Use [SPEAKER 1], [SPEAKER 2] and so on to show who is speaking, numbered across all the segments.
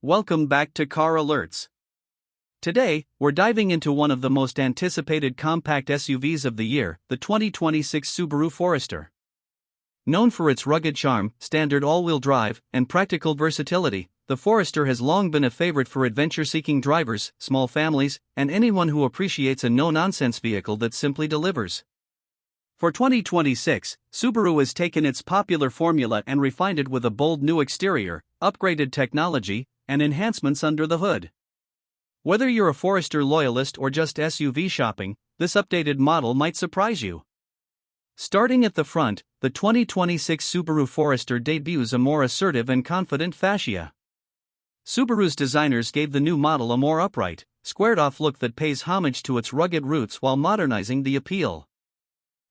[SPEAKER 1] welcome back to Car Alerts. Today, we're diving into one of the most anticipated compact SUVs of the year, the 2026 Subaru Forester. Known for its rugged charm, standard all-wheel drive, and practical versatility, the Forester has long been a favorite for adventure-seeking drivers, small families, and anyone who appreciates a no-nonsense vehicle that simply delivers. For 2026, Subaru has taken its popular formula and refined it with a bold new exterior, upgraded technology, and enhancements under the hood. Whether you're a Forester loyalist or just SUV shopping, this updated model might surprise you. Starting at the front, the 2026 Subaru Forester debuts a more assertive and confident fascia. Subaru's designers gave the new model a more upright, squared-off look that pays homage to its rugged roots while modernizing the appeal.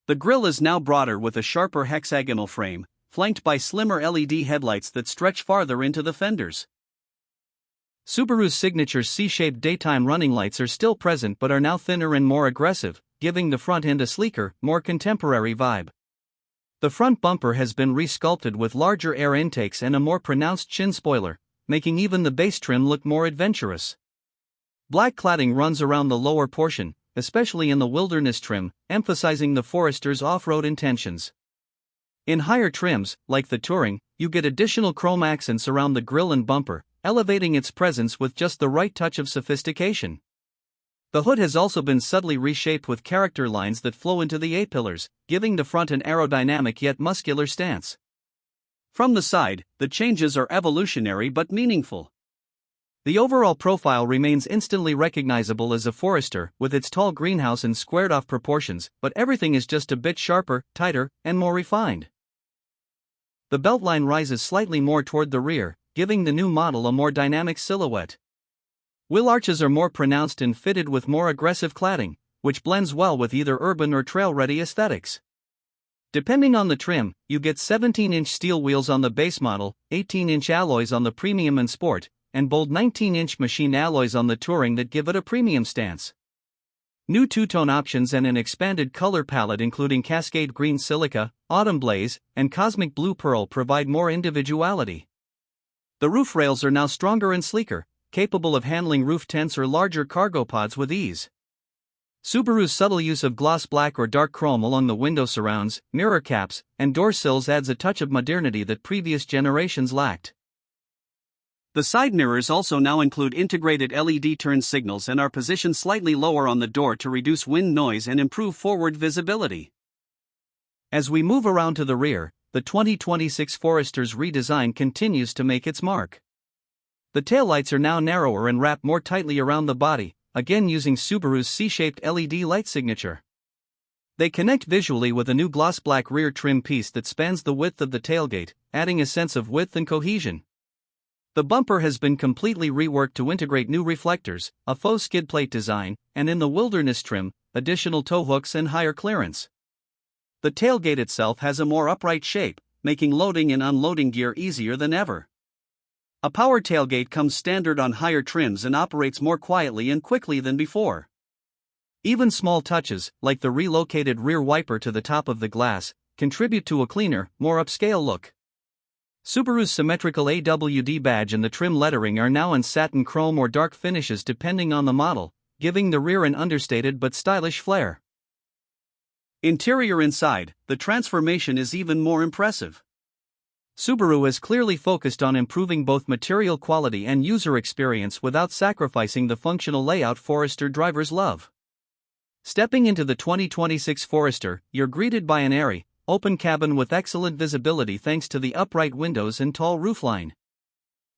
[SPEAKER 1] The grille is now broader with a sharper hexagonal frame, flanked by slimmer LED headlights that stretch farther into the fenders. Subaru's signature C-shaped daytime running lights are still present but are now thinner and more aggressive, giving the front end a sleeker, more contemporary vibe. The front bumper has been re-sculpted with larger air intakes and a more pronounced chin spoiler, making even the base trim look more adventurous. Black cladding runs around the lower portion, especially in the wilderness trim, emphasizing the Forester's off-road intentions. In higher trims, like the Touring, you get additional chrome accents around the grille and bumper, elevating its presence with just the right touch of sophistication. The hood has also been subtly reshaped with character lines that flow into the A-pillars, giving the front an aerodynamic yet muscular stance. From the side, the changes are evolutionary but meaningful. The overall profile remains instantly recognizable as a Forester, with its tall greenhouse and squared-off proportions, but everything is just a bit sharper, tighter, and more refined. The beltline rises slightly more toward the rear, giving the new model a more dynamic silhouette. Wheel arches are more pronounced and fitted with more aggressive cladding, which blends well with either urban or trail-ready aesthetics. Depending on the trim, you get 17-inch steel wheels on the base model, 18-inch alloys on the Premium and Sport, and bold 19-inch machined alloys on the Touring that give it a premium stance. New two-tone options and an expanded color palette including Cascade Green Silica, Autumn Blaze, and Cosmic Blue Pearl provide more individuality. The roof rails are now stronger and sleeker, capable of handling roof tents or larger cargo pods with ease. Subaru's subtle use of gloss black or dark chrome along the window surrounds, mirror caps, and door sills adds a touch of modernity that previous generations lacked. The side mirrors also now include integrated LED turn signals and are positioned slightly lower on the door to reduce wind noise and improve forward visibility. As we move around to the rear, the 2026 Forester's redesign continues to make its mark. The taillights are now narrower and wrap more tightly around the body, again using Subaru's C-shaped LED light signature. They connect visually with a new gloss black rear trim piece that spans the width of the tailgate, adding a sense of width and cohesion. The bumper has been completely reworked to integrate new reflectors, a faux skid plate design, and in the wilderness trim, additional tow hooks and higher clearance. The tailgate itself has a more upright shape, making loading and unloading gear easier than ever. A power tailgate comes standard on higher trims and operates more quietly and quickly than before. Even small touches, like the relocated rear wiper to the top of the glass, contribute to a cleaner, more upscale look. Subaru's symmetrical AWD badge and the trim lettering are now in satin chrome or dark finishes depending on the model, giving the rear an understated but stylish flair. Interior inside, the transformation is even more impressive. Subaru has clearly focused on improving both material quality and user experience without sacrificing the functional layout Forester drivers love. Stepping into the 2026 Forester, you're greeted by an airy, open cabin with excellent visibility thanks to the upright windows and tall roofline.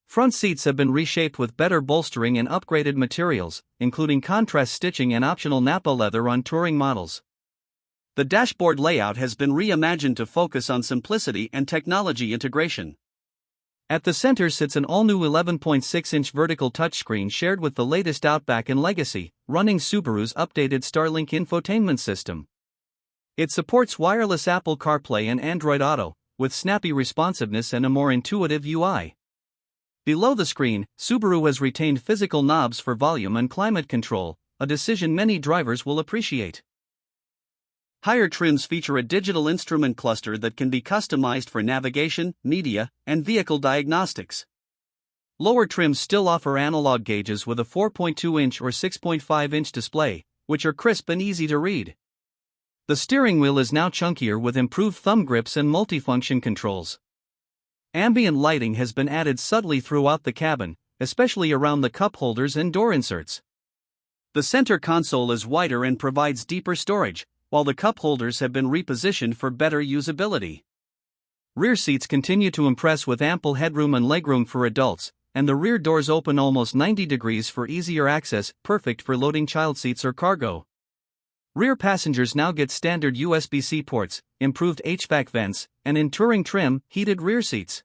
[SPEAKER 1] Front seats have been reshaped with better bolstering and upgraded materials, including contrast stitching and optional Nappa leather on touring models. The dashboard layout has been reimagined to focus on simplicity and technology integration. At the center sits an all-new 11.6-inch vertical touchscreen shared with the latest Outback and Legacy, running Subaru's updated Starlink infotainment system. It supports wireless Apple CarPlay and Android Auto, with snappy responsiveness and a more intuitive UI. Below the screen, Subaru has retained physical knobs for volume and climate control, a decision many drivers will appreciate. Higher trims feature a digital instrument cluster that can be customized for navigation, media, and vehicle diagnostics. Lower trims still offer analog gauges with a 4.2-inch or 6.5-inch display, which are crisp and easy to read. The steering wheel is now chunkier with improved thumb grips and multifunction controls. Ambient lighting has been added subtly throughout the cabin, especially around the cup holders and door inserts. The center console is wider and provides deeper storage, while the cup holders have been repositioned for better usability. Rear seats continue to impress with ample headroom and legroom for adults, and the rear doors open almost 90 degrees for easier access, perfect for loading child seats or cargo. Rear passengers now get standard USB-C ports, improved HVAC vents, and in touring trim, heated rear seats.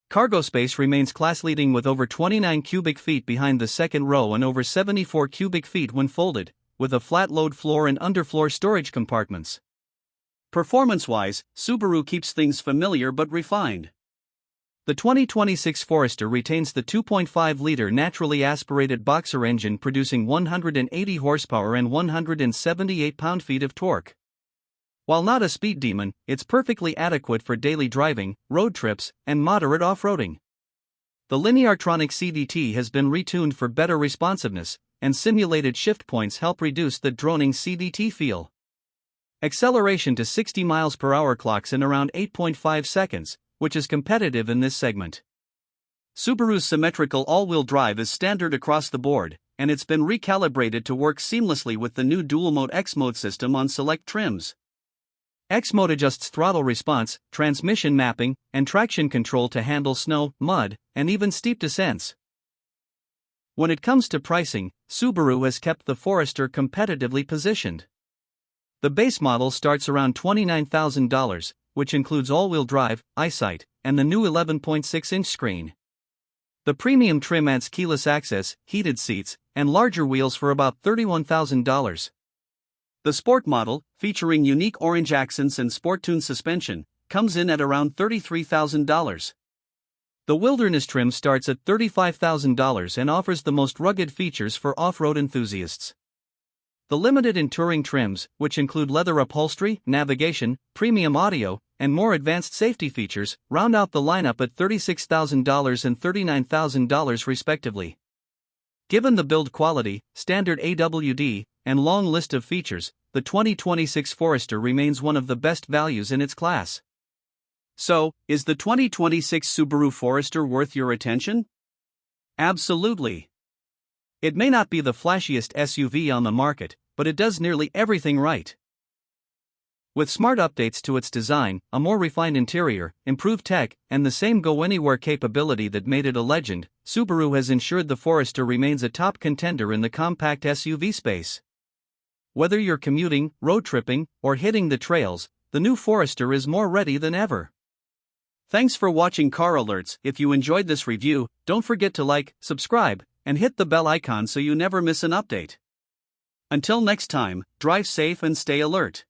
[SPEAKER 1] Cargo space remains class-leading with over 29 cubic feet behind the second row and over 74 cubic feet when folded, with a flat-load floor and underfloor storage compartments. Performance-wise, Subaru keeps things familiar but refined. The 2026 Forester retains the 2.5-liter naturally aspirated boxer engine producing 180 horsepower and 178 pound-feet of torque. While not a speed demon, it's perfectly adequate for daily driving, road trips, and moderate off-roading. The Lineartronic CVT has been retuned for better responsiveness, and simulated shift points help reduce the droning CVT feel. Acceleration to 60 miles per hour clocks in around 8.5 seconds, which is competitive in this segment. Subaru's symmetrical all-wheel drive is standard across the board, and it's been recalibrated to work seamlessly with the new dual-mode X-Mode system on select trims. X-Mode adjusts throttle response, transmission mapping, and traction control to handle snow, mud, and even steep descents. When it comes to pricing, Subaru has kept the Forester competitively positioned. The base model starts around $29,000, which includes all-wheel drive, EyeSight, and the new 11.6-inch screen. The premium trim adds keyless access, heated seats, and larger wheels for about $31,000. The Sport model, featuring unique orange accents and sport-tuned suspension, comes in at around $33,000. The Wilderness trim starts at $35,000 and offers the most rugged features for off-road enthusiasts. The limited and touring trims, which include leather upholstery, navigation, premium audio, and more advanced safety features, round out the lineup at $36,000 and $39,000 respectively. Given the build quality, standard AWD, and long list of features, the 2026 Forester remains one of the best values in its class. So, is the 2026 Subaru Forester worth your attention? Absolutely. It may not be the flashiest SUV on the market, but it does nearly everything right. With smart updates to its design, a more refined interior, improved tech, and the same go-anywhere capability that made it a legend, Subaru has ensured the Forester remains a top contender in the compact SUV space. Whether you're commuting, road tripping, or hitting the trails, the new Forester is more ready than ever. Thanks for watching Car Alerts. If you enjoyed this review, don't forget to like, subscribe, and hit the bell icon so you never miss an update. Until next time, drive safe and stay alert.